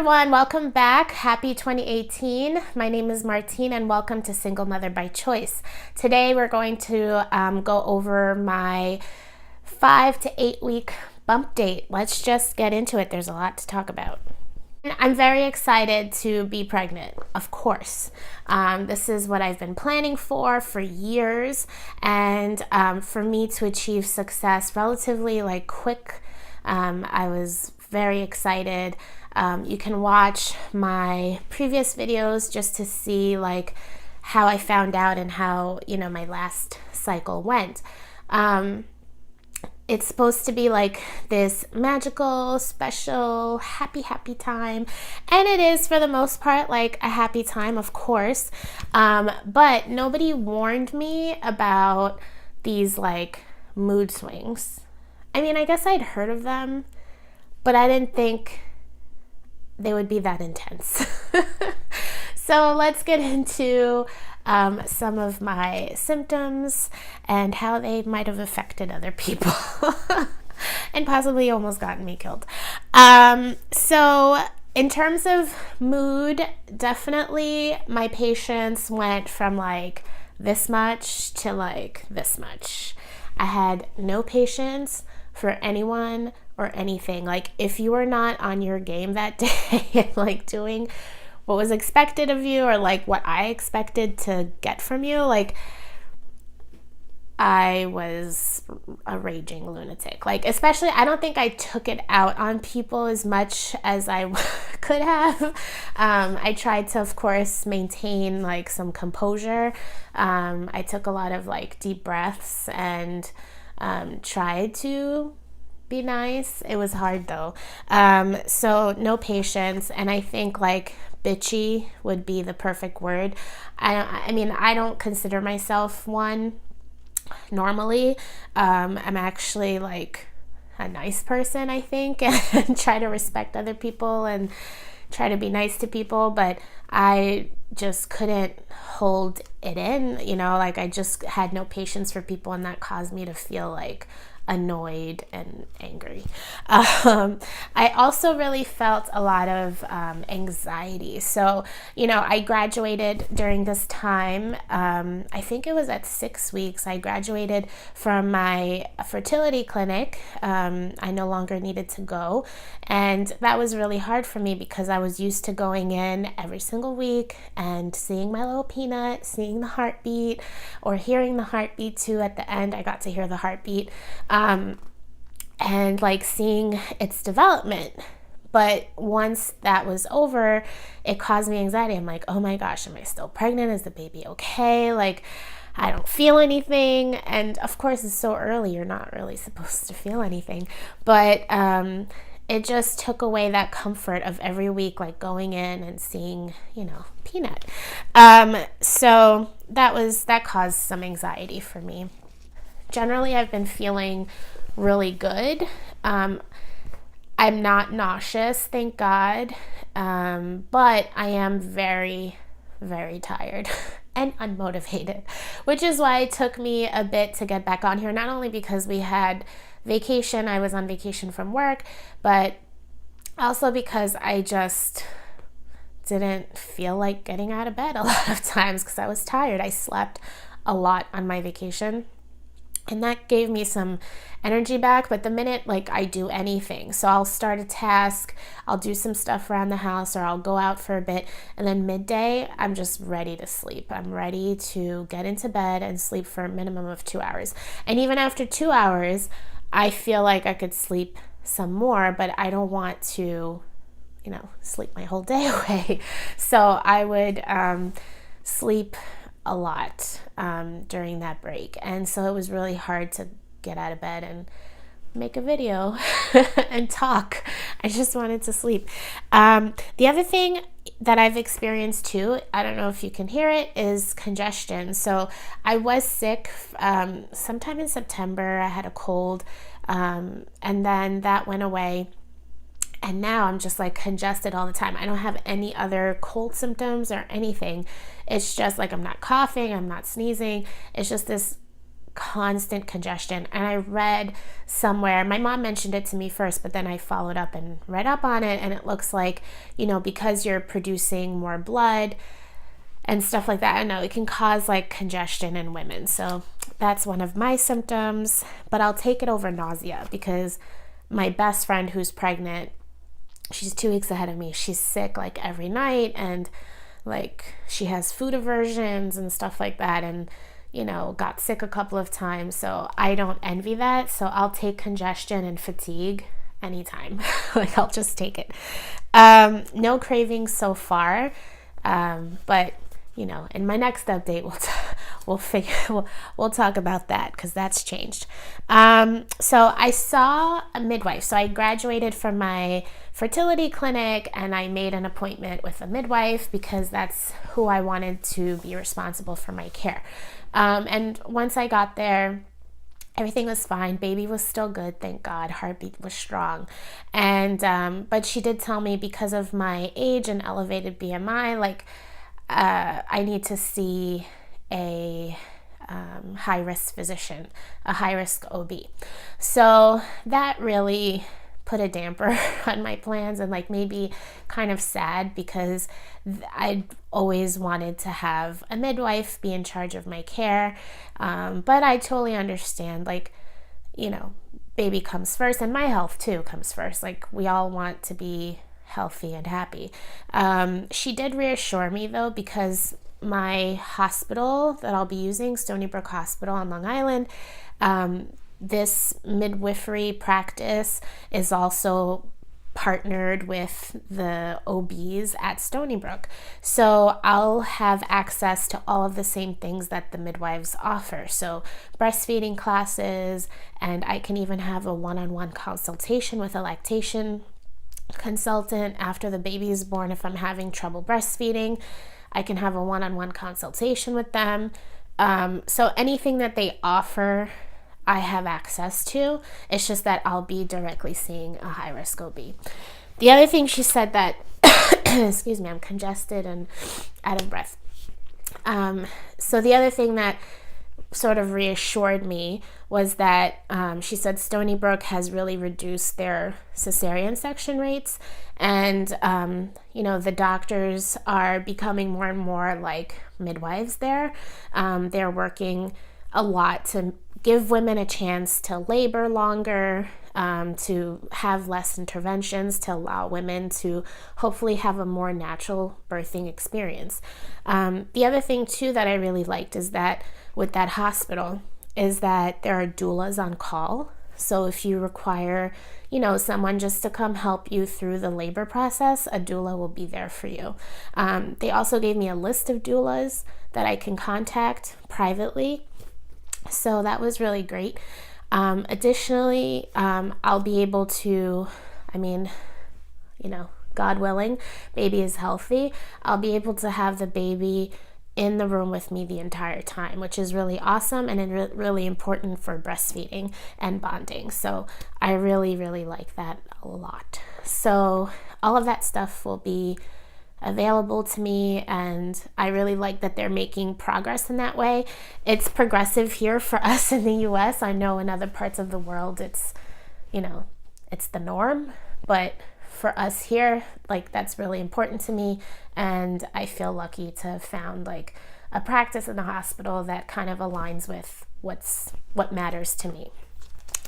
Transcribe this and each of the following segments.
everyone, welcome back. Happy 2018. My name is Martine and welcome to Single Mother by Choice. Today we're going to go over my 5 to 8 week bump date. Let's just get into it. There's a lot to talk about. I'm very excited to be pregnant, of course. This is what I've been planning for years, and for me to achieve success relatively quick, I was very excited. You can watch my previous videos just to see how I found out and how my last cycle went. It's supposed to be this magical, special, happy time, and it is for the most part a happy time, of course, but nobody warned me about these mood swings. I mean, I guess I'd heard of them, but I didn't think they would be that intense. So let's get into some of my symptoms and how they might have affected other people and possibly almost gotten me killed. So in terms of mood, definitely my patience went from this much to this much. I had no patience for anyone or anything. If you were not on your game that day and doing what was expected of you or what I expected to get from you, I was a raging lunatic. Especially, I don't think I took it out on people as much as I could have. I tried to, of course, maintain some composure. I took a lot of deep breaths and tried to be nice. It was hard though. So no patience, and I think bitchy would be the perfect word. I mean, I don't consider myself one normally. I'm actually a nice person, I think, and try to respect other people and try to be nice to people, but I just couldn't hold it in, I just had no patience for people, and that caused me to feel annoyed and angry. I also really felt a lot of anxiety. So, I graduated during this time. I think it was at 6 weeks. I graduated from my fertility clinic. I no longer needed to go. And that was really hard for me because I was used to going in every single week and seeing my little peanut, seeing the heartbeat, or hearing the heartbeat too. At the end, I got to hear the heartbeat. And seeing its development. But once that was over, it caused me anxiety. I'm oh my gosh, am I still pregnant? Is the baby okay? I don't feel anything. And of course, it's so early, you're not really supposed to feel anything. But it just took away that comfort of every week, going in and seeing, peanut. So that caused some anxiety for me. Generally, I've been feeling really good. I'm not nauseous, thank God, but I am very, very tired and unmotivated, which is why it took me a bit to get back on here, not only because we had vacation, I was on vacation from work, but also because I just didn't feel like getting out of bed a lot of times because I was tired. I slept a lot on my vacation, and that gave me some energy back. But the minute I do anything, so I'll start a task, I'll do some stuff around the house, or I'll go out for a bit, and then midday I'm just ready to sleep. I'm ready to get into bed and sleep for a minimum of 2 hours. And even after 2 hours, I feel like I could sleep some more, but I don't want to sleep my whole day away. So I would sleep a lot during that break, and so it was really hard to get out of bed and make a video and talk. I just wanted to sleep. The other thing that I've experienced too, I don't know if you can hear it, is congestion. So I was sick sometime in September. I had a cold, and then that went away. And now I'm just congested all the time. I don't have any other cold symptoms or anything. It's just I'm not coughing, I'm not sneezing. It's just this constant congestion. And I read somewhere, my mom mentioned it to me first, but then I followed up and read up on it, and it looks like, because you're producing more blood and stuff like that, I know it can cause like congestion in women. So that's one of my symptoms, but I'll take it over nausea because my best friend who's pregnant, she's 2 weeks ahead of me. She's sick like every night, and like she has food aversions and stuff like that, and got sick a couple of times. So I don't envy that. So I'll take congestion and fatigue anytime. Like I'll just take it. No cravings so far, but in my next update, we'll talk about that because that's changed. So I saw a midwife. So I graduated from my fertility clinic and I made an appointment with a midwife because that's who I wanted to be responsible for my care. And once I got there, everything was fine. Baby was still good, thank God. Heartbeat was strong. And but she did tell me because of my age and elevated BMI, like I need to see a high-risk physician, a high-risk OB. So that really put a damper on my plans and like made me kind of sad because I'd always wanted to have a midwife be in charge of my care. But I totally understand, like, baby comes first and my health too comes first. Like we all want to be healthy and happy. She did reassure me though, because my hospital that I'll be using, Stony Brook Hospital on Long Island, this midwifery practice is also partnered with the OBs at Stony Brook. So I'll have access to all of the same things that the midwives offer. So breastfeeding classes, and I can even have a one-on-one consultation with a lactation consultant after the baby is born. If I'm having trouble breastfeeding, I can have a one-on-one consultation with them. So anything that they offer, I have access to. It's just that I'll be directly seeing a high-risk OB. The other thing she said that, excuse me, I'm congested and out of breath. So the other thing that sort of reassured me was that she said Stony Brook has really reduced their cesarean section rates, and the doctors are becoming more and more like midwives there. They're working a lot to give women a chance to labor longer, to have less interventions, to allow women to hopefully have a more natural birthing experience. The other thing too that I really liked is that with that hospital is that there are doulas on call. So if you require, someone just to come help you through the labor process, a doula will be there for you. They also gave me a list of doulas that I can contact privately. So that was really great. Additionally, I'll be able to, God willing, baby is healthy, I'll be able to have the baby in the room with me the entire time, which is really awesome and really important for breastfeeding and bonding. So I really, really like that a lot. So all of that stuff will be available to me, and I really like that they're making progress in that way. It's progressive here for us in the US. I know in other parts of the world it's the norm, but for us here, like, that's really important to me, and I feel lucky to have found like a practice in the hospital that kind of aligns with what matters to me.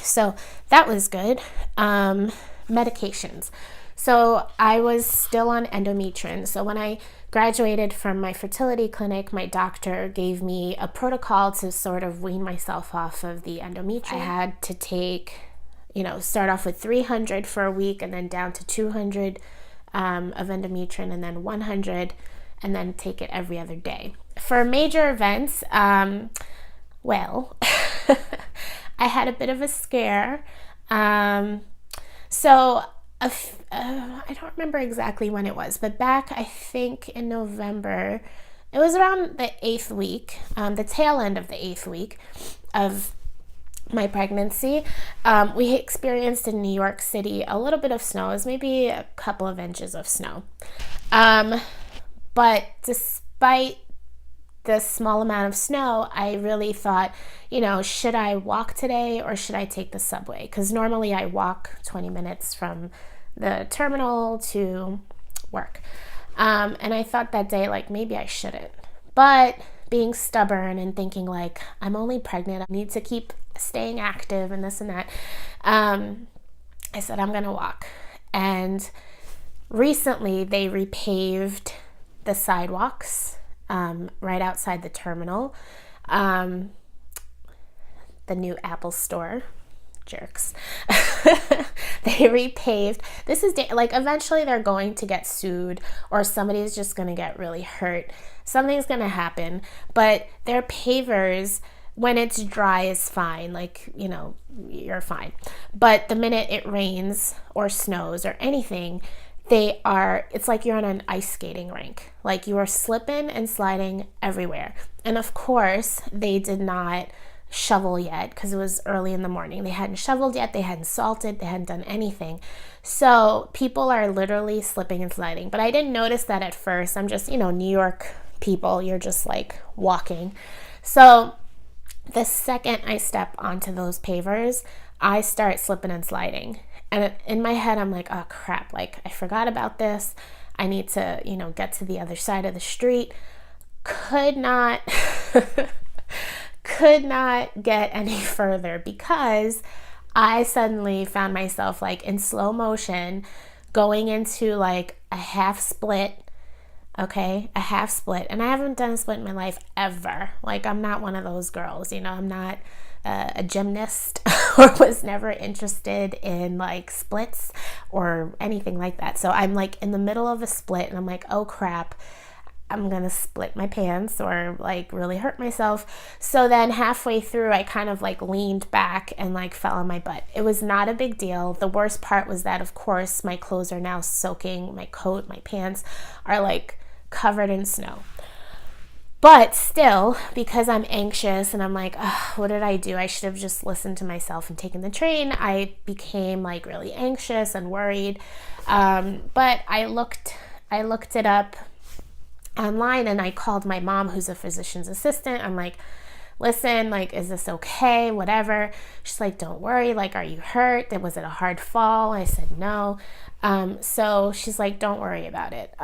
So that was good. Medications. So I was still on Endometrium. So when I graduated from my fertility clinic, my doctor gave me a protocol to sort of wean myself off of the Endometrium. I had to take, start off with 300 for a week and then down to 200 of Endometrium and then 100, and then take it every other day. For major events, I had a bit of a scare. I don't remember exactly when it was, but back, I think in November, it was around the 8th week, the tail end of the 8th week of my pregnancy. We experienced in New York City a little bit of snow. It was maybe a couple of inches of snow. But despite this small amount of snow, I really thought, should I walk today or should I take the subway? Because normally I walk 20 minutes from the terminal to work. And I thought that day, like, maybe I shouldn't. But being stubborn and thinking, like, I'm only pregnant, I need to keep staying active and this and that, I said, I'm going to walk. And recently they repaved the sidewalks right outside the terminal. The new Apple store. Jerks. They repaved. This is like, eventually they're going to get sued, or somebody's just going to get really hurt. Something's going to happen, but their pavers, when it's dry, is fine. Like, you're fine. But the minute it rains or snows or anything, it's like you're on an ice skating rink. Like, you are slipping and sliding everywhere. And of course, they did not shovel yet because it was early in the morning. They hadn't shoveled yet. They hadn't salted. They hadn't done anything. So people are literally slipping and sliding. But I didn't notice that at first. I'm just, New York people, you're just like walking. So the second I step onto those pavers, I start slipping and sliding. And in my head, I'm like, oh crap, like, I forgot about this. I need to, get to the other side of the street. Could not get any further because I suddenly found myself, like, in slow motion going into like a half split. Okay, a half split. And I haven't done a split in my life ever. Like, I'm not one of those girls, I'm not a gymnast or was never interested in like splits or anything like that. So I'm like in the middle of a split and I'm like, oh crap, I'm gonna split my pants or like really hurt myself. So then halfway through, I kind of like leaned back and like fell on my butt. It was not a big deal. The worst part was that, of course, my clothes are now soaking. My coat, my pants are like covered in snow. But still, because I'm anxious and I'm like, what did I do? I should have just listened to myself and taken the train. I became like really anxious and worried. But I looked it up online and I called my mom, who's a physician's assistant. I'm like, listen, like, is this okay? Whatever. She's like, don't worry. Like, are you hurt? Was it a hard fall? I said, no. So she's like, don't worry about it.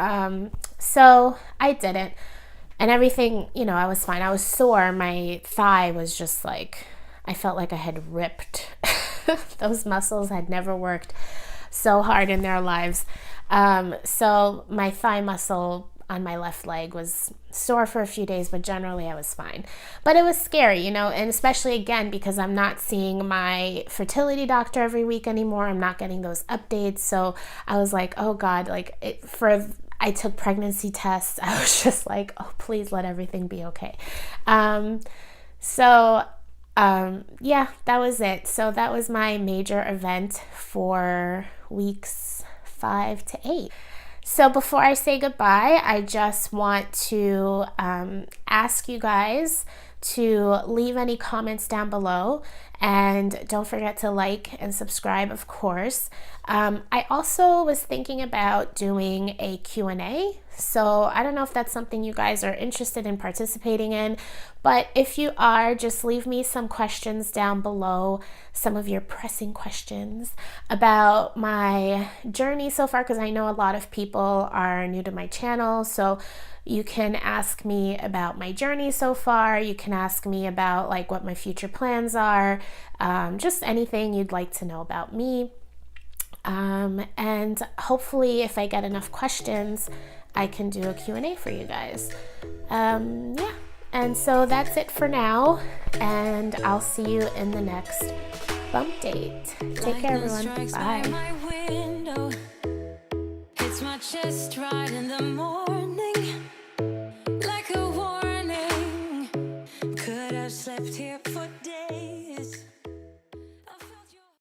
So I didn't. And everything, I was fine. I was sore. My thigh was just like, I felt like I had ripped. Those muscles had never worked so hard in their lives. So my thigh muscle on my left leg was sore for a few days, but generally I was fine. But it was scary, and especially again, because I'm not seeing my fertility doctor every week anymore. I'm not getting those updates. So I was like, oh God, like I took pregnancy tests. I was just like, oh, please let everything be okay. Yeah, that was it. So that was my major event for weeks 5 to 8. So before I say goodbye, I just want to ask you guys to leave any comments down below, and don't forget to like and subscribe, of course. I also was thinking about doing a Q&A, so I don't know if that's something you guys are interested in participating in, but if you are, just leave me some questions down below, some of your pressing questions about my journey so far, because I know a lot of people are new to my channel. So you can ask me about my journey so far. You can ask me about like what my future plans are, just anything you'd like to know about me. And hopefully if I get enough questions, I can do a Q&A for you guys. Yeah, and so that's it for now, and I'll see you in the next bump date. Take care, everyone. Bye.